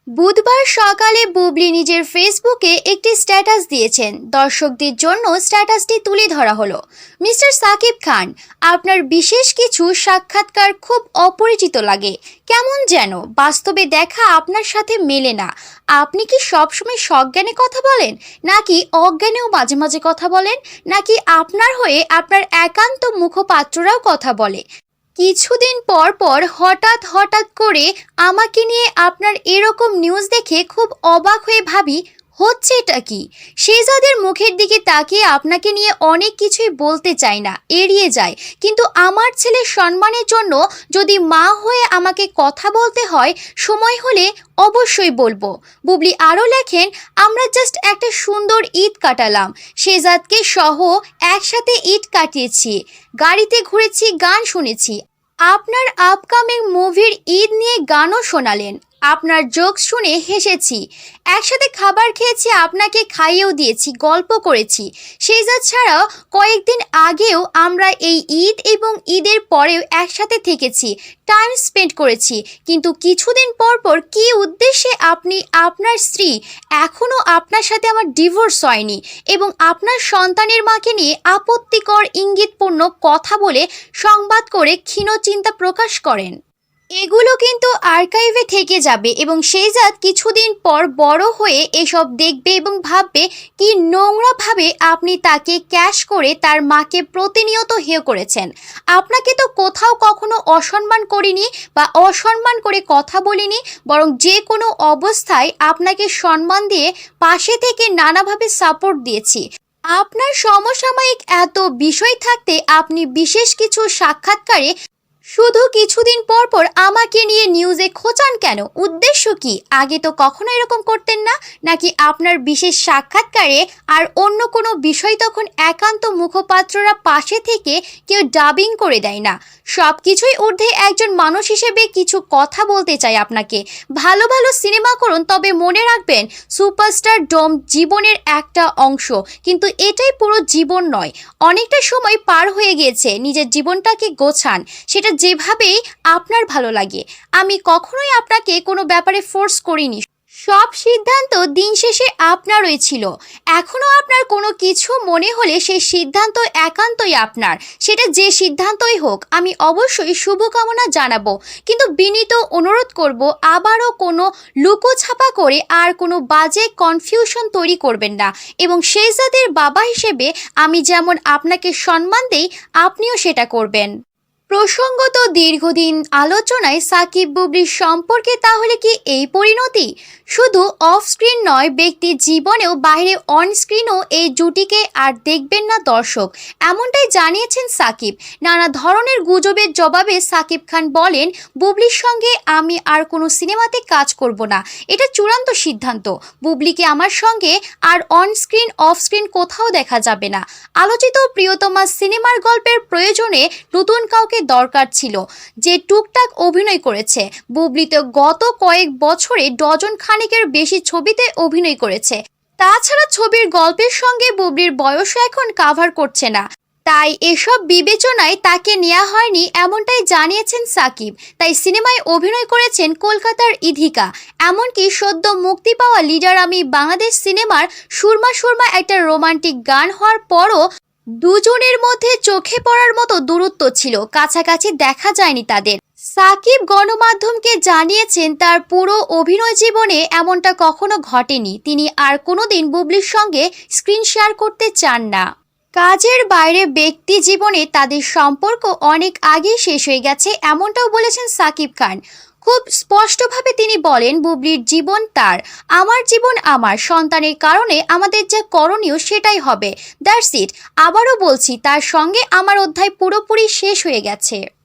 বুধবার সকালে বুবলি নিজের ফেসবুকে একটি স্ট্যাটাস দিয়েছেন। দর্শকদের জন্য স্ট্যাটাসটি তুলে ধরা হলো। মিস্টার সাকিব খান, আপনার বিশেষ কিছু সাক্ষাৎকার খুব অপরিচিত লাগে, কেমন যেন বাস্তবে দেখা আপনার সাথে মেলে না। আপনি কি সবসময় সজ্ঞানে কথা বলেন, নাকি অজ্ঞানেও মাঝে মাঝে কথা বলেন, নাকি আপনার হয়ে আপনার একান্ত মুখপাত্ররাও কথা বলে? কিছুদিন পর পর হঠাৎ হঠাৎ করে আমাকে নিয়ে আপনার এরকম নিউজ দেখে খুব অবাক হয়ে ভাবি, হচ্ছে এটা কি? শেহজাদের মুখের দিকে তাকিয়ে আপনাকে নিয়ে অনেক কিছুই বলতে চাই না, এড়িয়ে যায়, কিন্তু আমার ছেলের সম্মানের জন্য যদি মা হয়ে আমাকে কথা বলতে হয়, সময় হলে অবশ্যই বলবো। বুবলি আরও লেখেন, আমরা জাস্ট একটা সুন্দর ঈদ কাটালাম, শেহজাদকে সহ একসাথে ঈদ কাটিয়েছি, গাড়িতে ঘুরেছি, গান শুনেছি, আপনার আপকামিং মুভির ঈদ নিয়ে গানও শোনালেন, আপনার জোকস শুনে হেসেছি, একসাথে খাবার খেয়েছি, আপনাকে খাইয়েও দিয়েছি, গল্প করেছি। শেহজাদ ছাড়াও কয়েকদিন আগেও আমরা এই ঈদ এবং ঈদের পরেও একসাথে থেকেছি, টাইম স্পেন্ড করেছি। কিন্তু কিছুদিন পর পর কী উদ্দেশ্যে আপনি আপনার স্ত্রী, এখনও আপনার সাথে আমার ডিভোর্স হয়নি, এবং আপনার সন্তানের মাকে নিয়ে আপত্তিকর ইঙ্গিতপূর্ণ কথা বলে সংবাদ করে ক্ষীণ চিন্তা প্রকাশ করেন। এগুলো কিন্তু আর্কাইভে থেকে যাবে এবং শেহজাদ কিছুদিন পর বড় হয়ে এসব দেখবে এবং ভাববে কি নোংরাভাবে আপনি তাকে ক্যাশ করে তার মাকে প্রতিনিয়ত হেয় করেছেন। আপনাকে তো কোথাও কখনো অসম্মান করিনি বা অসম্মান করে কথা বলিনি, বরং যে কোনো অবস্থায় আপনাকে সম্মান দিয়ে পাশে থেকে নানাভাবে সাপোর্ট দিয়েছি। আপনার সমসাময়িক এত বিষয় থাকতে আপনি বিশেষ কিছু সাক্ষাৎকারে শুধু কিছুদিন পর পর আমাকে নিয়ে নিউজে খোঁচান কেন? উদ্দেশ্য কি? আগে তো কখনো এরকম করতেন না। নাকি আপনার বিশেষ সাক্ষাৎকারে আর অন্য কোনো বিষয় তখন একান্ত মুখপাত্ররা পাশে থেকে কেউ ডাবিং করে দেয় না? সব কিছুই ঊর্ধ্বে একজন মানুষ হিসেবে কিছু কথা বলতে চাই আপনাকে। ভালো ভালো সিনেমা করুন, তবে মনে রাখবেন সুপারস্টার ডোম জীবনের একটা অংশ, কিন্তু এটাই পুরো জীবন নয়। অনেকটা সময় পার হয়ে গিয়েছে, নিজের জীবনটাকে গোছান, সেটা যেভাবেই আপনার ভালো লাগে। আমি কখনোই আপনাকে কোনো ব্যাপারে ফোর্স করিনি, সব সিদ্ধান্ত দিন শেষে আপনারই ছিল। এখনও আপনার কোনো কিছু মনে হলে সেই সিদ্ধান্ত একান্তই আপনার, সেটা যে সিদ্ধান্তই হোক। আমি অবশ্যই শুভকামনা জানাবো, কিন্তু বিনীত অনুরোধ করব, আবারও কোনো লুকোছাপা করে আর কোনো বাজে কনফিউশন তৈরি করবেন না। এবং শেহজাদের বাবা হিসেবে আমি যেমন আপনাকে সম্মান দেই, আপনিও সেটা করবেন। প্রসঙ্গত, দীর্ঘদিন আলোচনায় সাকিব বুবলির সম্পর্কে তাহলে কি এই পরিণতি? শুধু অফ স্ক্রিন নয়, ব্যক্তি জীবনেও বাইরে অন স্ক্রিনও এই জুটিকে আর দেখবেন না দর্শক, এমনটাই জানিয়েছেন সাকিব। নানা ধরনের গুজবের জবাবে সাকিব খান বলেন, বুবলির সঙ্গে আমি আর কোনো সিনেমাতে কাজ করব না, এটা চূড়ান্ত সিদ্ধান্ত। বুবলিকে আমার সঙ্গে আর অন স্ক্রিন অফ স্ক্রিন কোথাও দেখা যাবে না। আলোচিত প্রিয়তমা সিনেমার গল্পের প্রয়োজনে নতুন কাউকে দরকার ছিল, যে টুকটাক অভিনয় করেছে। বুবলি তো গত কয়েক বছরে ডজন খানেকের বেশি ছবিতে অভিনয় করেছে। তাছাড়া ছবির গল্পের সঙ্গে বুবলির বয়সও এখন কাভার করছে না, তাই এসব বিবেচনায় তাকে নেওয়া হয়নি, এমনটাই জানিয়েছেন সাকিব। তাই সিনেমায় অভিনয় করেছেন কলকাতার ইধিকা। এমনকি সদ্য মুক্তি পাওয়া লিডার আমি বাংলাদেশ সিনেমার সুরমা সুরমা একটা রোমান্টিক গান হওয়ার পরও দুজনের মধ্যে চোখে পড়ার মতো দূরত্ব ছিল, কাছাকাছি দেখা যায়নি তাদের। সাকিব গণমাধ্যমকে জানিয়েছেন, তার পুরো অভিনয় জীবনে এমনটা কখনো ঘটেনি। তিনি আর কোনোদিন বুবলির সঙ্গে স্ক্রিন শেয়ার করতে চান না। কাজের বাইরে ব্যক্তি জীবনে তাদের সম্পর্ক অনেক আগেই শেষ হয়ে গেছে, এমনটাও বলেছেন সাকিব খান। খুব স্পষ্টভাবে তিনি বলেন, বুবলির জীবন তার, আমার জীবন আমার। সন্তানের কারণে আমাদের যা করণীয় সেটাই হবে, দ্যাটস ইট। আবারও বলছি, তার সঙ্গে আমার অধ্যায় পুরোপুরি শেষ হয়ে গেছে।